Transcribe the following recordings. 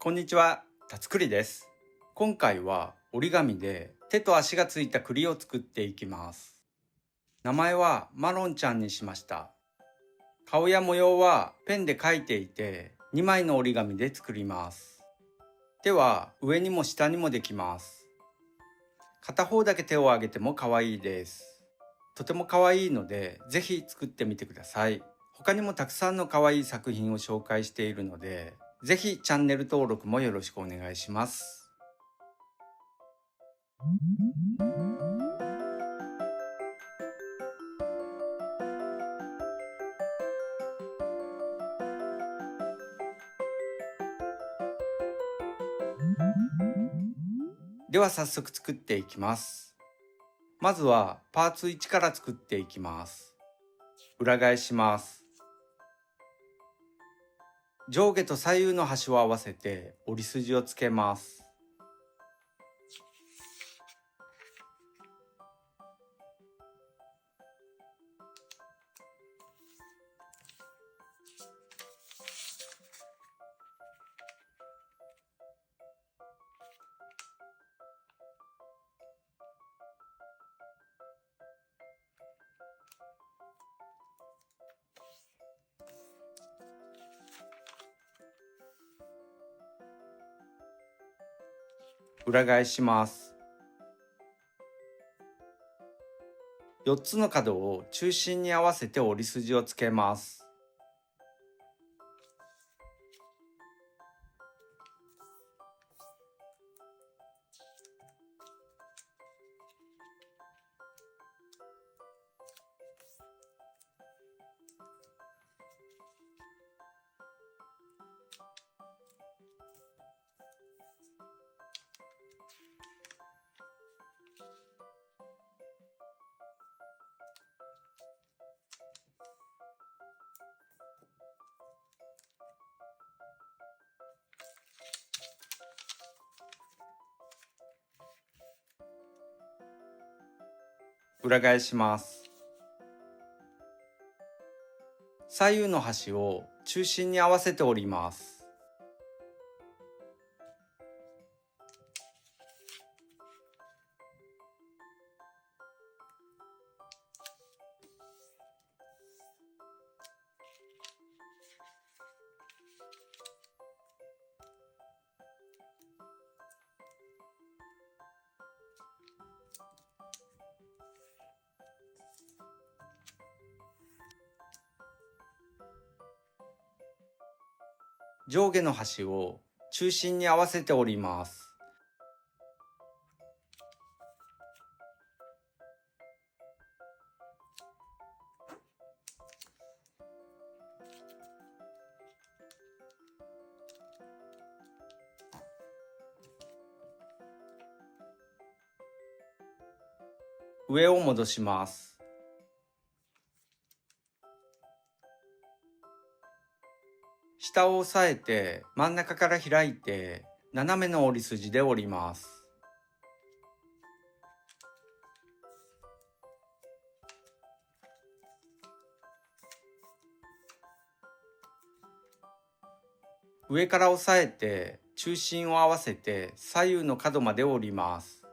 こんにちは、たつくりです。今回は折り紙で手と足がついた栗を作っていきます。名前はマロンちゃんにしました。顔や模様はペンで描いていて2枚の折り紙で作ります。手は上にも下にもできます。片方だけ手を上げても可愛いです。とても可愛いのでぜひ作ってみてください。他にもたくさんの可愛い作品を紹介しているので、ぜひチャンネル登録もよろしくお願いします。では早速作っていきます。まずはパーツ1から作っていきます。裏返します。上下と左右の端を合わせて折り筋をつけます。裏返します。4つの角を中心に合わせて折り筋をつけます。裏返します。左右の端を中心に合わせて折ります。上下の端を中心に合わせて折ります。上を戻します。下を押さえて真ん中から開いて斜めの折り筋で折ります。上から押さえて中心を合わせて左右の角まで折ります。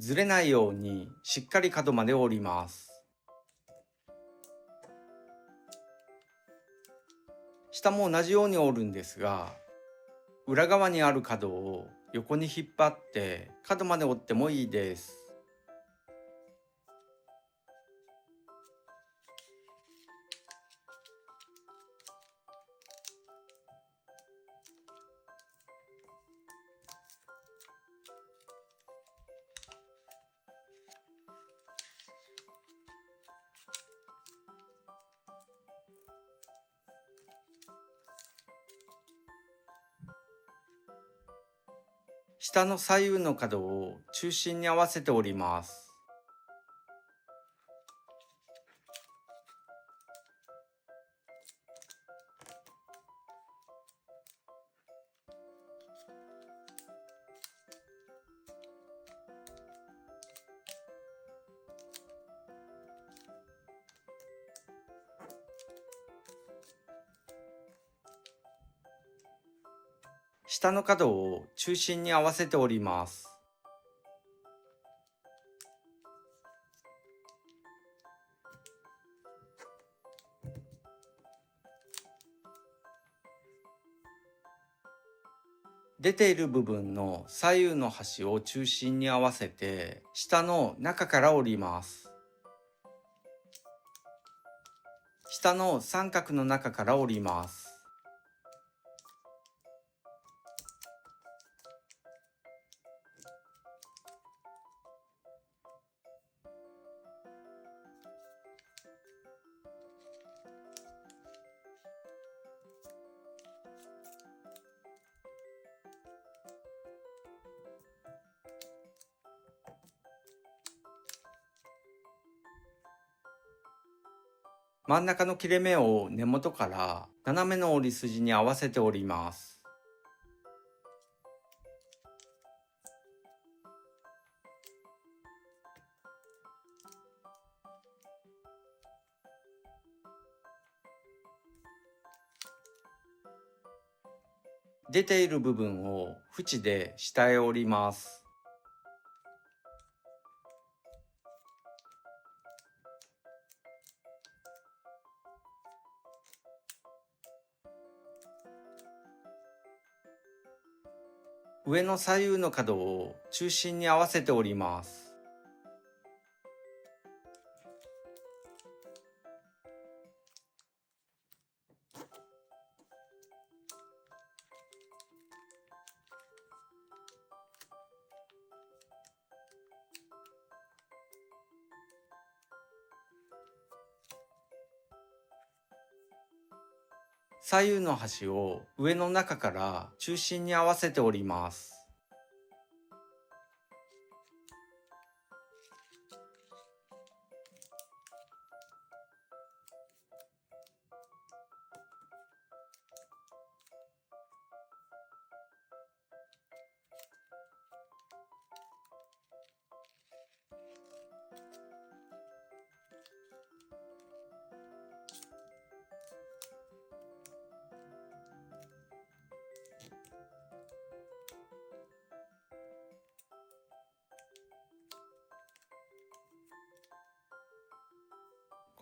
ずれないようにしっかり角まで折ります。下も同じように折るんですが、裏側にある角を横に引っ張って角まで折ってもいいです。下の左右の角を中心に合わせて折ります。下の角を中心に合わせて折ります。出ている部分の左右の端を中心に合わせて下の中から折ります。下の三角の中から折ります。真ん中の切れ目を根元から斜めの折り筋に合わせて折ります。出ている部分を縁で下へ折ります。上の左右の角を中心に合わせて折ります。左右の端を上の中から中心に合わせて折ります。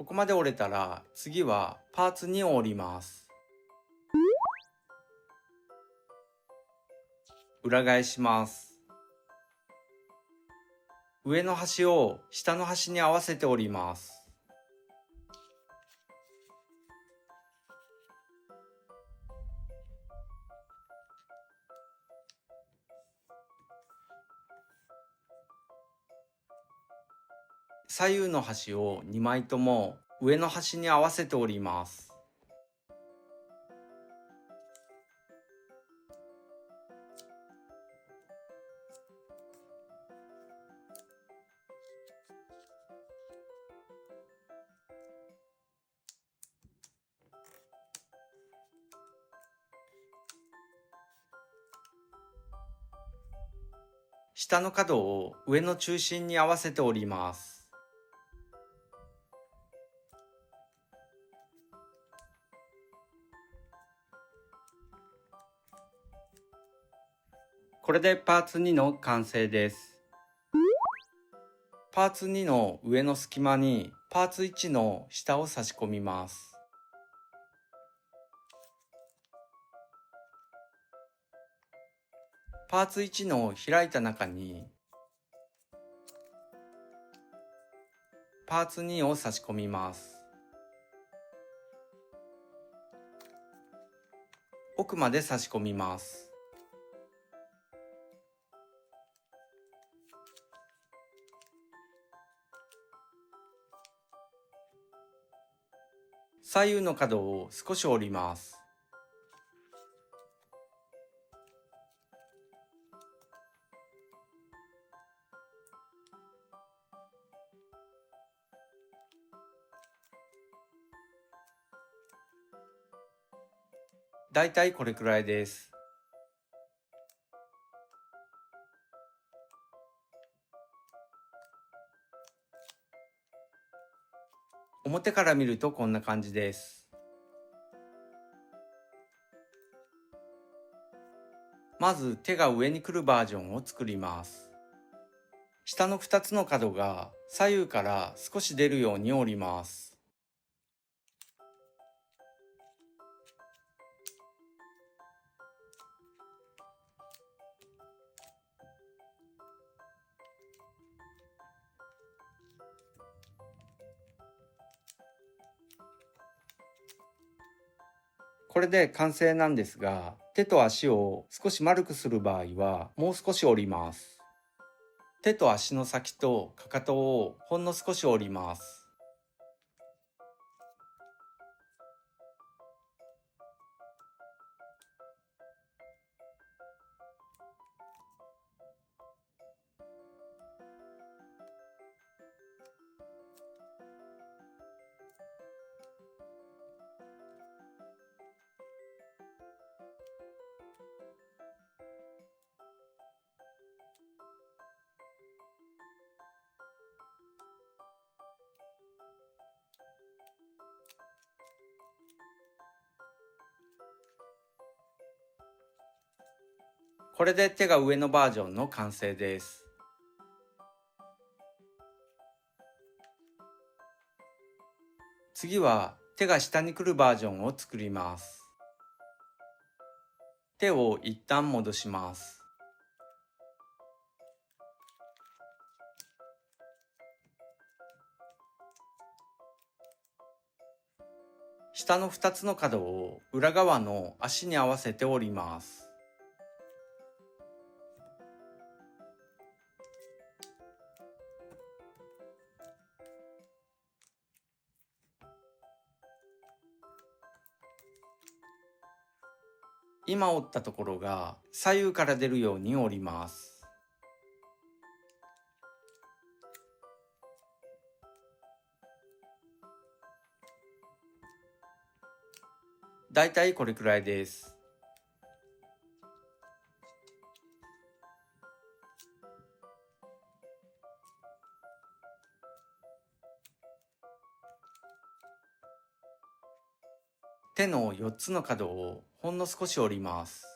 ここまで折れたら次はパーツ2を折ります。裏返します。上の端を下の端に合わせて折ります。左右の端を2枚とも上の端に合わせて折ります。下の角を上の中心に合わせて折ります。これでパーツ2の完成です。パーツ2の上の隙間にパーツ1の下を差し込みます。パーツ1の開いた中にパーツ2を差し込みます。奥まで差し込みます。左右の角を少し折ります。だいたいこれくらいです。表から見るとこんな感じです。まず手が上に来るバージョンを作ります。下の2つの角が左右から少し出るように折ります。これで完成なんですが、手と足を少し丸くする場合はもう少し折ります。手と足の先とかかとをほんの少し折ります。これで手が上のバージョンの完成です。次は手が下に来るバージョンを作ります。手を一旦戻します。下の2つの角を裏側の足に合わせて折ります。今折ったところが左右から出るように折ります。だいたいこれくらいです。手の4つの角をほんの少し折ります。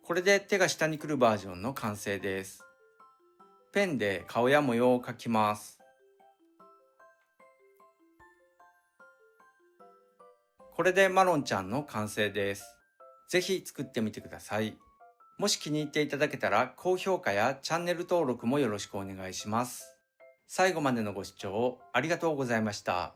これで手が下に来るバージョンの完成です。ペンで顔や模様を描きます。これでマロンちゃんの完成です。ぜひ作ってみてください。もし気に入っていただけたら高評価やチャンネル登録もよろしくお願いします。最後までのご視聴ありがとうございました。